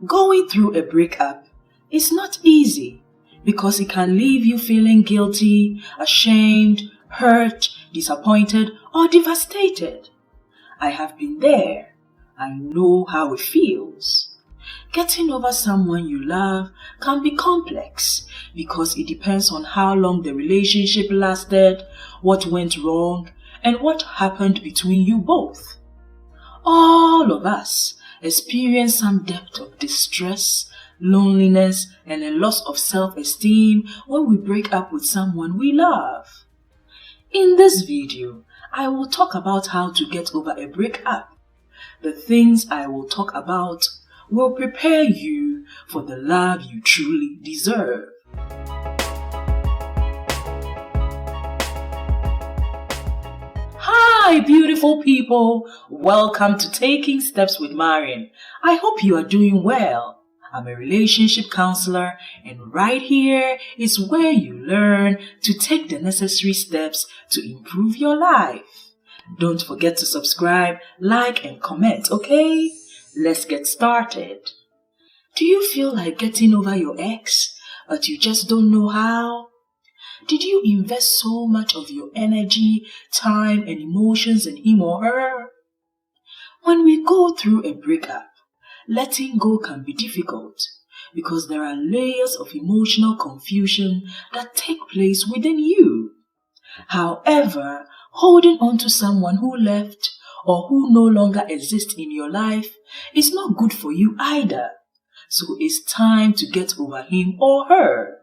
Going through a breakup is not easy because it can leave you feeling guilty, ashamed, hurt, disappointed, or devastated. I have been there. I know how it feels. Getting over someone you love can be complex because it depends on how long the relationship lasted, what went wrong, and what happened between you both. All of us experience some depth of distress, loneliness, and a loss of self-esteem when we break up with someone we love. In this video, I will talk about how to get over a breakup. The things I will talk about will prepare you for the love you truly deserve. Hi, beautiful people. Welcome to Taking Steps with Marian. I hope you are doing well. I'm a relationship counselor, and right here is where you learn to take the necessary steps to improve your life. Don't forget to subscribe, like, and comment, okay? Let's get started. Do you feel like getting over your ex, but you just don't know how? Did you invest so much of your energy, time, and emotions in him or her? When we go through a breakup, letting go can be difficult because there are layers of emotional confusion that take place within you. However, holding on to someone who left or who no longer exists in your life is not good for you either. So it's time to get over him or her.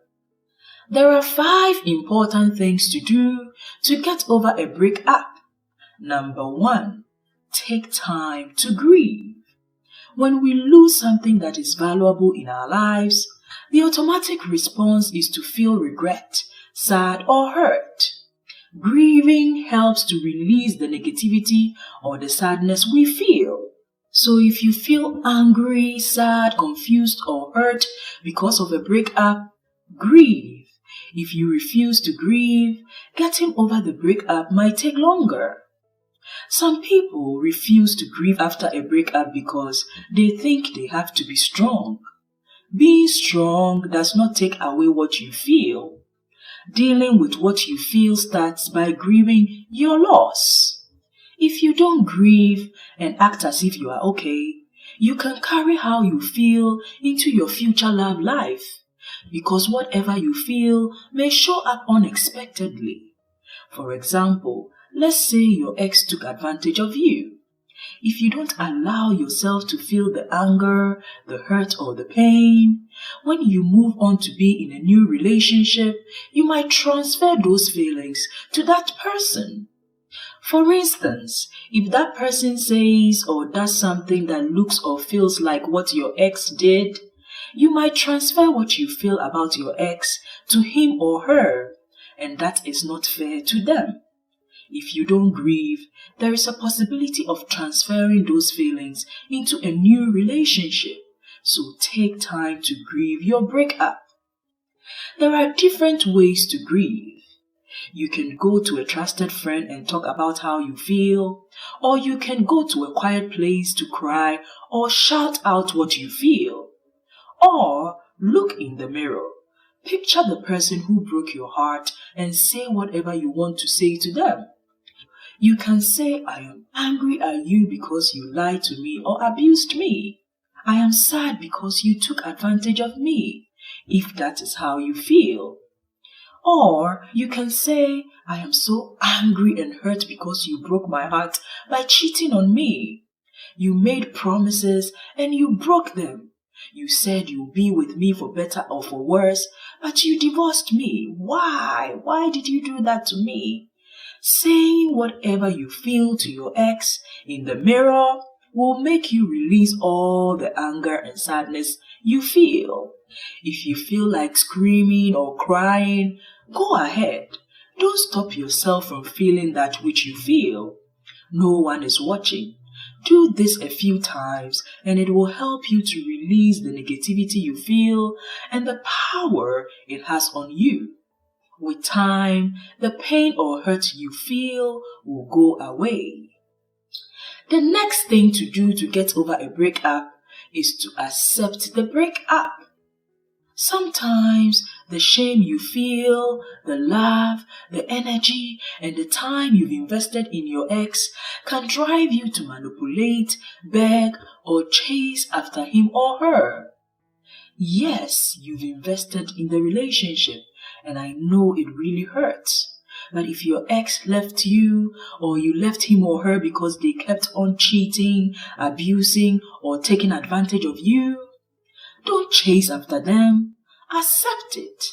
There are 5 important things to do to get over a breakup. Number 1, take time to grieve. When we lose something that is valuable in our lives, the automatic response is to feel regret, sad, or hurt. Grieving helps to release the negativity or the sadness we feel. So if you feel angry, sad, confused, or hurt because of a breakup, grieve. If you refuse to grieve, getting over the breakup might take longer. Some people refuse to grieve after a breakup because they think they have to be strong. Being strong does not take away what you feel. Dealing with what you feel starts by grieving your loss. If you don't grieve and act as if you are okay, you can carry how you feel into your future love life. Because whatever you feel may show up unexpectedly. For example, let's say your ex took advantage of you. If you don't allow yourself to feel the anger, the hurt, or the pain, when you move on to be in a new relationship, you might transfer those feelings to that person. For instance, if that person says or does something that looks or feels like what your ex did, you might transfer what you feel about your ex to him or her, and that is not fair to them. If you don't grieve, there is a possibility of transferring those feelings into a new relationship, so take time to grieve your breakup. There are different ways to grieve. You can go to a trusted friend and talk about how you feel, or you can go to a quiet place to cry or shout out what you feel. Or look in the mirror. Picture the person who broke your heart and say whatever you want to say to them. You can say, I am angry at you because you lied to me or abused me. I am sad because you took advantage of me, if that is how you feel. Or you can say, I am so angry and hurt because you broke my heart by cheating on me. You made promises and you broke them. You said you'll be with me for better or for worse, but you divorced me. Why? Why did you do that to me? Saying whatever you feel to your ex in the mirror will make you release all the anger and sadness you feel. If you feel like screaming or crying, go ahead. Don't stop yourself from feeling that which you feel. No one is watching. Do this a few times and it will help you to release the negativity you feel and the power it has on you. With time, the pain or hurt you feel will go away. The next thing to do to get over a breakup is to accept the breakup. Sometimes the shame you feel, the love, the energy, and the time you've invested in your ex can drive you to manipulate, beg, or chase after him or her. Yes, you've invested in the relationship, and I know it really hurts. But if your ex left you, or you left him or her because they kept on cheating, abusing, or taking advantage of you, don't chase after them. Accept it.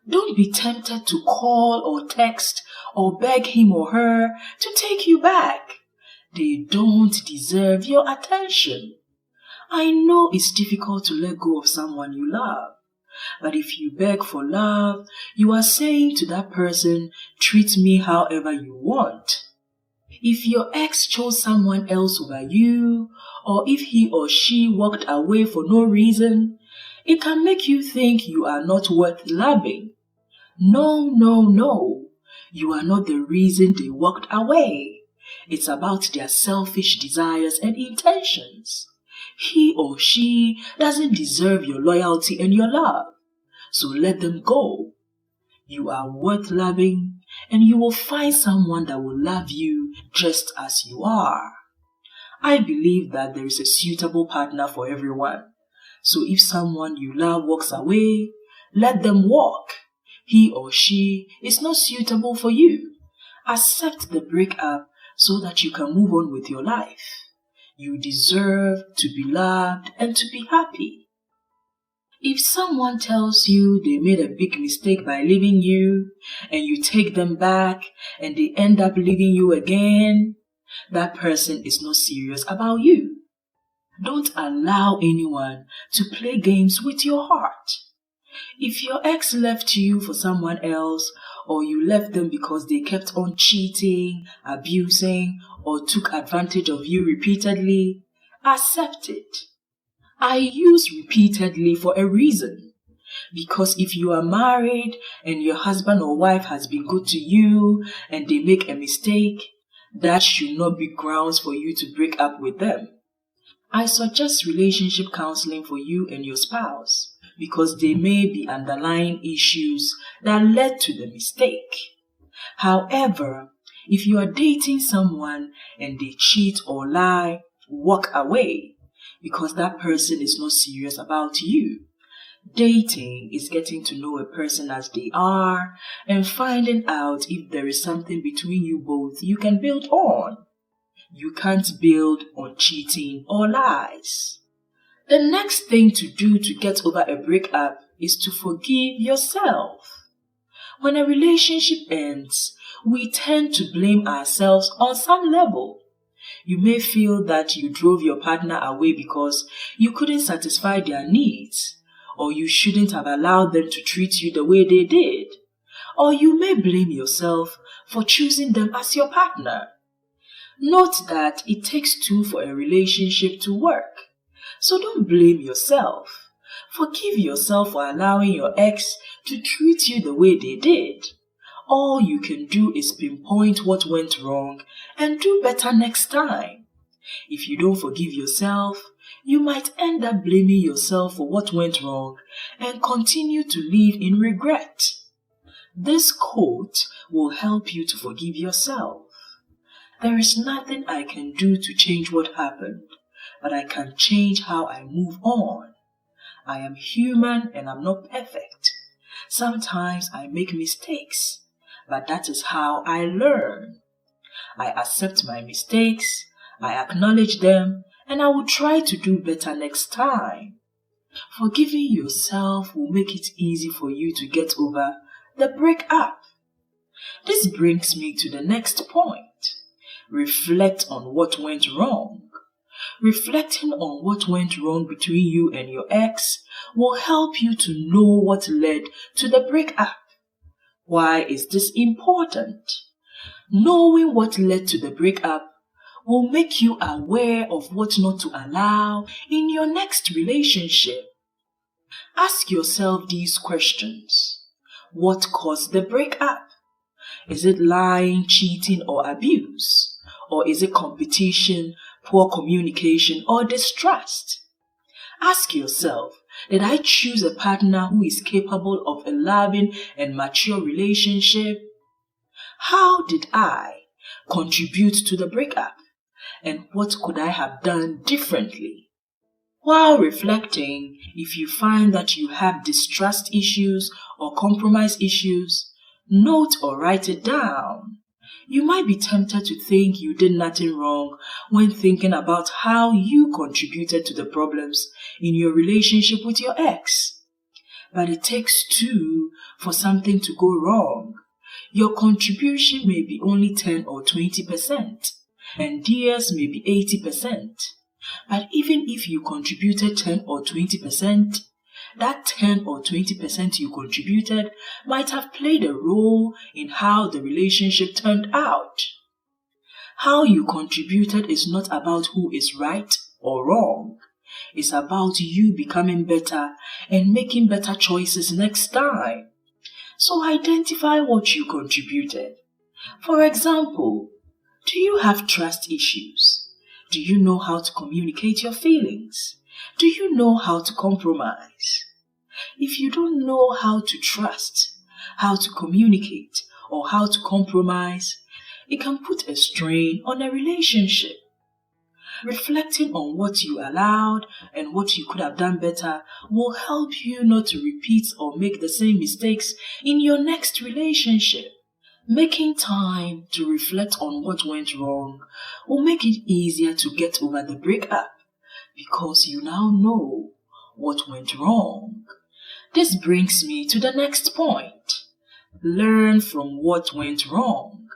Don't be tempted to call or text or beg him or her to take you back. They don't deserve your attention. I know it's difficult to let go of someone you love, but if you beg for love, you are saying to that person, treat me however you want. If your ex chose someone else over you, or if he or she walked away for no reason, it can make you think you are not worth loving. No, no, no. You are not the reason they walked away. It's about their selfish desires and intentions. He or she doesn't deserve your loyalty and your love, so let them go. You are worth loving, and you will find someone that will love you just as you are. I believe that there is a suitable partner for everyone. So if someone you love walks away, let them walk. He or she is not suitable for you. Accept the breakup so that you can move on with your life. You deserve to be loved and to be happy. If someone tells you they made a big mistake by leaving you, and you take them back and they end up leaving you again, that person is not serious about you. Don't allow anyone to play games with your heart. If your ex left you for someone else, or you left them because they kept on cheating, abusing, or took advantage of you repeatedly, accept it. I use repeatedly for a reason. Because if you are married and your husband or wife has been good to you and they make a mistake, that should not be grounds for you to break up with them. I suggest relationship counseling for you and your spouse because there may be underlying issues that led to the mistake. However, if you are dating someone and they cheat or lie, walk away because that person is not serious about you. Dating is getting to know a person as they are and finding out if there is something between you both you can build on. You can't build on cheating or lies. The next thing to do to get over a breakup is to forgive yourself. When a relationship ends, we tend to blame ourselves on some level. You may feel that you drove your partner away because you couldn't satisfy their needs, or you shouldn't have allowed them to treat you the way they did. Or you may blame yourself for choosing them as your partner. Note that it takes two for a relationship to work. So don't blame yourself. Forgive yourself for allowing your ex to treat you the way they did. All you can do is pinpoint what went wrong and do better next time. If you don't forgive yourself, you might end up blaming yourself for what went wrong and continue to live in regret. This quote will help you to forgive yourself. There is nothing I can do to change what happened, but I can change how I move on. I am human and I'm not perfect. Sometimes I make mistakes, but that is how I learn. I accept my mistakes, I acknowledge them, and I will try to do better next time. Forgiving yourself will make it easy for you to get over the breakup. This brings me to the next point. Reflect on what went wrong. Reflecting on what went wrong between you and your ex will help you to know what led to the breakup. Why is this important? Knowing what led to the breakup will make you aware of what not to allow in your next relationship. Ask yourself these questions. What caused the breakup? Is it lying, cheating, or abuse? Or is it competition, poor communication, or distrust? Ask yourself, did I choose a partner who is capable of a loving and mature relationship? How did I contribute to the breakup? And what could I have done differently? While reflecting, if you find that you have distrust issues or compromise issues, note or write it down. You might be tempted to think you did nothing wrong when thinking about how you contributed to the problems in your relationship with your ex. But it takes two for something to go wrong. Your contribution may be only 10 or 20%, and theirs may be 80%. But even if you contributed 10 or 20%, that 10 or 20% you contributed might have played a role in how the relationship turned out. How you contributed is not about who is right or wrong. It's about you becoming better and making better choices next time. So identify what you contributed. For example, do you have trust issues? Do you know how to communicate your feelings? Do you know how to compromise? If you don't know how to trust, how to communicate, or how to compromise, it can put a strain on a relationship. Reflecting on what you allowed and what you could have done better will help you not to repeat or make the same mistakes in your next relationship. Making time to reflect on what went wrong will make it easier to get over the breakup because you now know what went wrong. This brings me to the next point. Learn from what went wrong.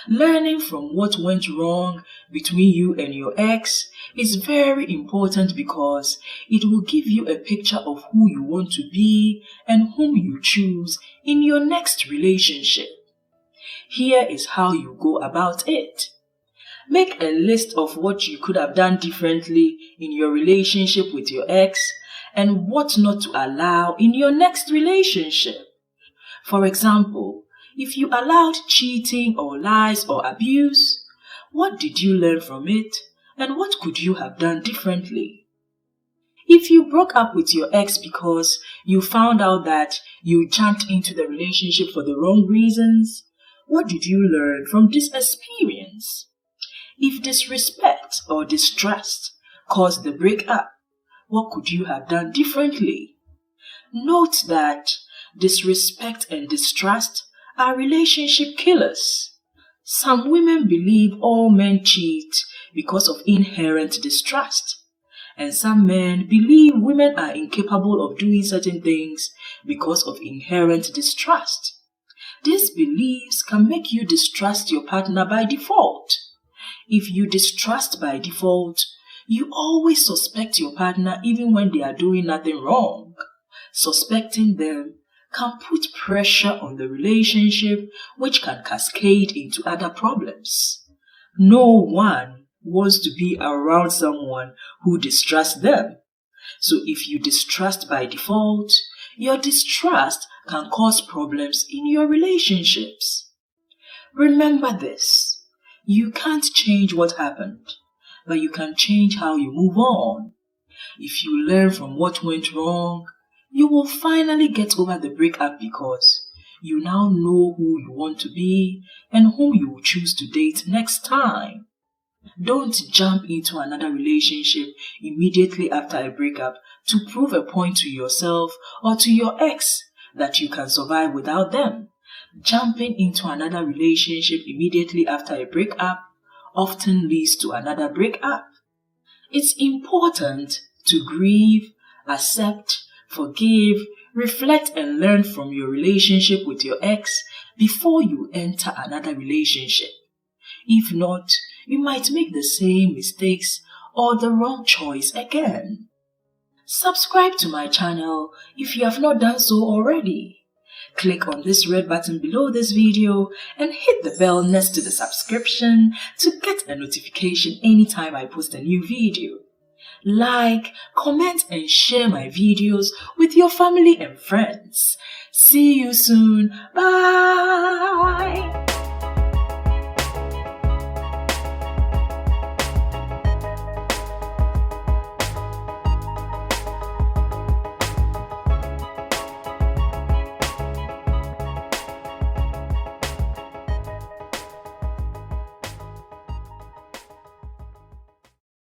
Learning from what went wrong between you and your ex is very important because it will give you a picture of who you want to be and whom you choose in your next relationship. Here is how you go about it. Make a list of what you could have done differently in your relationship with your ex and what not to allow in your next relationship. For example, if you allowed cheating or lies or abuse, what did you learn from it and what could you have done differently? If you broke up with your ex because you found out that you jumped into the relationship for the wrong reasons, what did you learn from this experience? If disrespect or distrust caused the breakup, what could you have done differently? Note that disrespect and distrust are relationship killers. Some women believe all men cheat because of inherent distrust, and some men believe women are incapable of doing certain things because of inherent distrust. These beliefs can make you distrust your partner by default. If you distrust by default, you always suspect your partner even when they are doing nothing wrong. Suspecting them can put pressure on the relationship, which can cascade into other problems. No one wants to be around someone who distrusts them. So if you distrust by default, your distrust can cause problems in your relationships. Remember this, you can't change what happened, but you can change how you move on. If you learn from what went wrong, you will finally get over the breakup because you now know who you want to be and whom you will choose to date next time. Don't jump into another relationship immediately after a breakup to prove a point to yourself or to your ex that you can survive without them. Jumping into another relationship immediately after a breakup often leads to another breakup. It's important to grieve, accept, forgive, reflect and learn from your relationship with your ex before you enter another relationship. If not, you might make the same mistakes or the wrong choice again. Subscribe to my channel if you have not done so already. Click on this red button below this video and hit the bell next to the subscription to get a notification anytime I post a new video. Like, comment and share my videos with your family and friends. See you soon. Bye!